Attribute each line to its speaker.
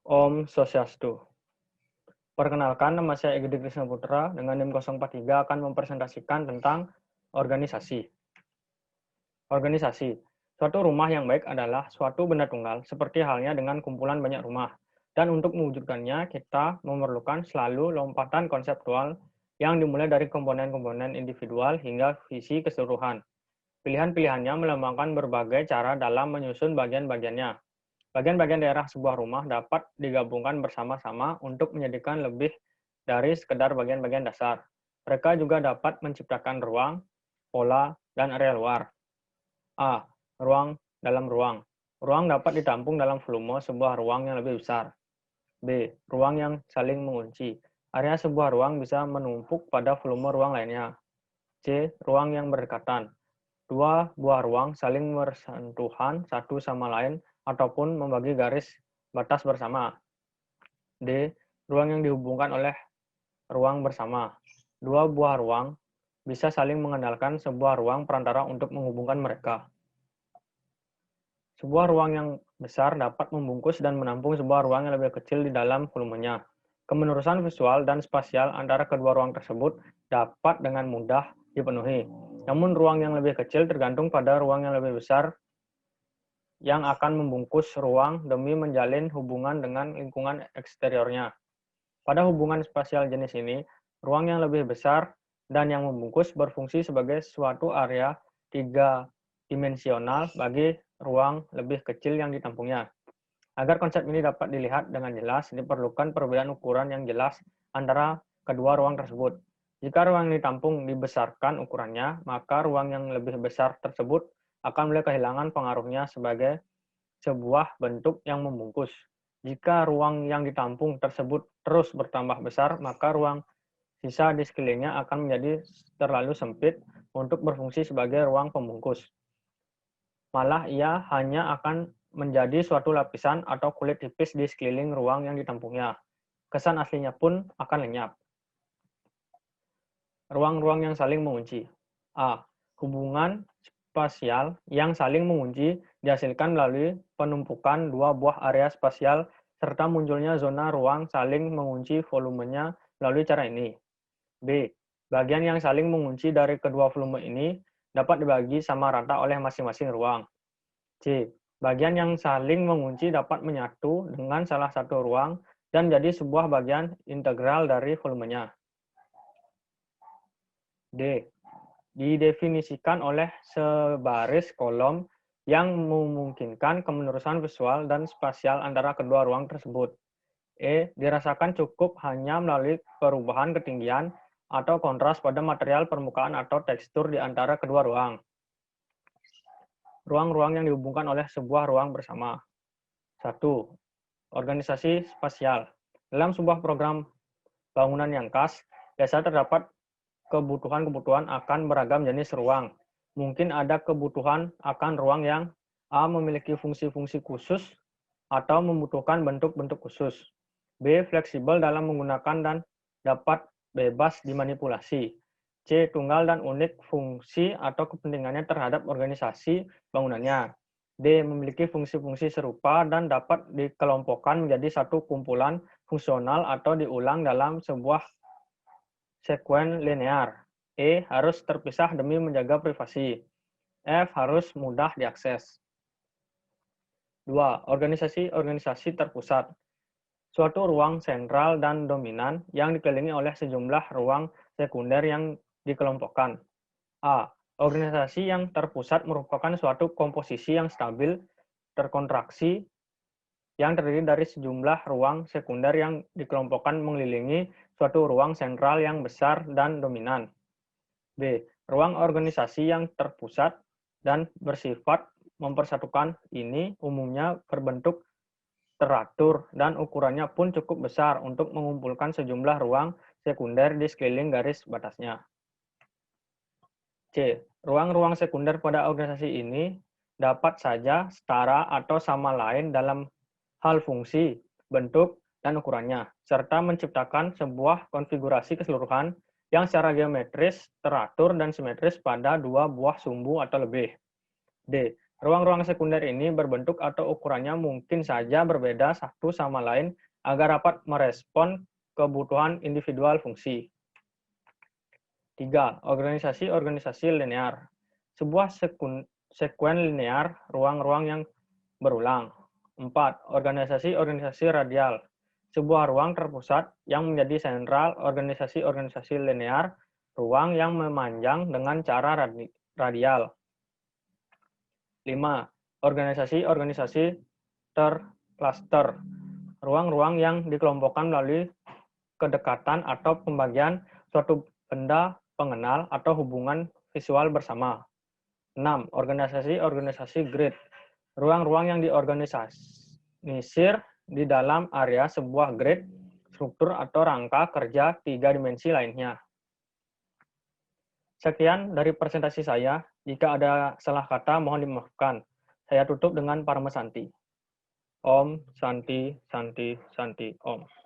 Speaker 1: Om Swastiastu. Perkenalkan, nama saya Egi Krisna Putra dengan NIM 043 akan mempresentasikan tentang organisasi. Organisasi. Suatu rumah yang baik adalah suatu benda tunggal, seperti halnya dengan kumpulan banyak rumah. Dan untuk mewujudkannya, kita memerlukan selalu lompatan konseptual yang dimulai dari komponen-komponen individual hingga visi keseluruhan. Pilihan-pilihannya melambangkan berbagai cara dalam menyusun bagian-bagiannya. Bagian-bagian daerah sebuah rumah dapat digabungkan bersama-sama untuk menjadikan lebih dari sekedar bagian-bagian dasar. Mereka juga dapat menciptakan ruang, pola, dan area luar. A. Ruang dalam ruang. Ruang dapat ditampung dalam volume sebuah ruang yang lebih besar. B. Ruang yang saling mengunci. Area sebuah ruang bisa menumpuk pada volume ruang lainnya. C. Ruang yang berdekatan. Dua buah ruang saling bersentuhan satu sama lain ataupun membagi garis batas bersama. D. Ruang yang dihubungkan oleh ruang bersama. Dua buah ruang bisa saling mengandalkan sebuah ruang perantara untuk menghubungkan mereka. Sebuah ruang yang besar dapat membungkus dan menampung sebuah ruang yang lebih kecil di dalam volumenya. Kemenerusan visual dan spasial antara kedua ruang tersebut dapat dengan mudah dipenuhi. Namun ruang yang lebih kecil tergantung pada ruang yang lebih besar yang akan membungkus ruang demi menjalin hubungan dengan lingkungan eksteriornya. Pada hubungan spasial jenis ini, ruang yang lebih besar dan yang membungkus berfungsi sebagai suatu area tiga dimensional bagi ruang lebih kecil yang ditampungnya. Agar konsep ini dapat dilihat dengan jelas, diperlukan perbedaan ukuran yang jelas antara kedua ruang tersebut. Jika ruang yang ditampung dibesarkan ukurannya, maka ruang yang lebih besar tersebut akan mulai kehilangan pengaruhnya sebagai sebuah bentuk yang membungkus. Jika ruang yang ditampung tersebut terus bertambah besar, maka ruang sisa di sekelilingnya akan menjadi terlalu sempit untuk berfungsi sebagai ruang pembungkus. Malah ia hanya akan menjadi suatu lapisan atau kulit tipis di sekeliling ruang yang ditampungnya. Kesan aslinya pun akan lenyap. Ruang-ruang yang saling mengunci. A. Hubungan spasial yang saling mengunci dihasilkan melalui penumpukan dua buah area spasial serta munculnya zona ruang saling mengunci volumenya melalui cara ini. B. Bagian yang saling mengunci dari kedua volume ini dapat dibagi sama rata oleh masing-masing ruang. C. Bagian yang saling mengunci dapat menyatu dengan salah satu ruang dan menjadi sebuah bagian integral dari volumenya. D. Didefinisikan oleh sebaris kolom yang memungkinkan kemenerusan visual dan spasial antara kedua ruang tersebut. E. Dirasakan cukup hanya melalui perubahan ketinggian atau kontras pada material permukaan atau tekstur di antara kedua ruang. Ruang-ruang yang dihubungkan oleh sebuah ruang bersama. 1. Organisasi spasial. Dalam sebuah program bangunan yang khas, biasa terdapat kebutuhan-kebutuhan akan beragam jenis ruang. Mungkin ada kebutuhan akan ruang yang A. Memiliki fungsi-fungsi khusus atau membutuhkan bentuk-bentuk khusus. B. Fleksibel dalam menggunakan dan dapat bebas dimanipulasi. C. Tunggal dan unik fungsi atau kepentingannya terhadap organisasi bangunannya. D. Memiliki fungsi-fungsi serupa dan dapat dikelompokkan menjadi satu kumpulan fungsional atau diulang dalam sebuah sekuen linear. E. Harus terpisah demi menjaga privasi. F. Harus mudah diakses. 2. Organisasi-organisasi terpusat. Suatu ruang sentral dan dominan yang dikelilingi oleh sejumlah ruang sekunder yang dikelompokkan. A. Organisasi yang terpusat merupakan suatu komposisi yang stabil, terkontraksi, yang terdiri dari sejumlah ruang sekunder yang dikelompokkan mengelilingi suatu ruang sentral yang besar dan dominan. B. Ruang organisasi yang terpusat dan bersifat mempersatukan ini umumnya berbentuk teratur dan ukurannya pun cukup besar untuk mengumpulkan sejumlah ruang sekunder di sekeliling garis batasnya. C. Ruang-ruang sekunder pada organisasi ini dapat saja setara atau sama lain dalam hal fungsi, bentuk, dan ukurannya, serta menciptakan sebuah konfigurasi keseluruhan yang secara geometris, teratur, dan simetris pada dua buah sumbu atau lebih. D. Ruang-ruang sekunder ini berbentuk atau ukurannya mungkin saja berbeda satu sama lain agar dapat merespon kebutuhan individual fungsi. 3. Organisasi-organisasi linear. Sebuah sekuen linear ruang-ruang yang berulang. 4. Organisasi-organisasi radial. Sebuah ruang terpusat yang menjadi sentral organisasi-organisasi linear, ruang yang memanjang dengan cara radial. 5. Organisasi-organisasi tercluster. Ruang-ruang yang dikelompokkan melalui kedekatan atau pembagian suatu benda pengenal atau hubungan visual bersama. 6. Organisasi-organisasi grid. Ruang-ruang yang diorganisir di dalam area sebuah grid, struktur atau rangka kerja 3 dimensi lainnya. Sekian dari presentasi saya. Jika ada salah kata, mohon dimaafkan. Saya tutup dengan Parama Santi. Om Santi Santi Santi Om.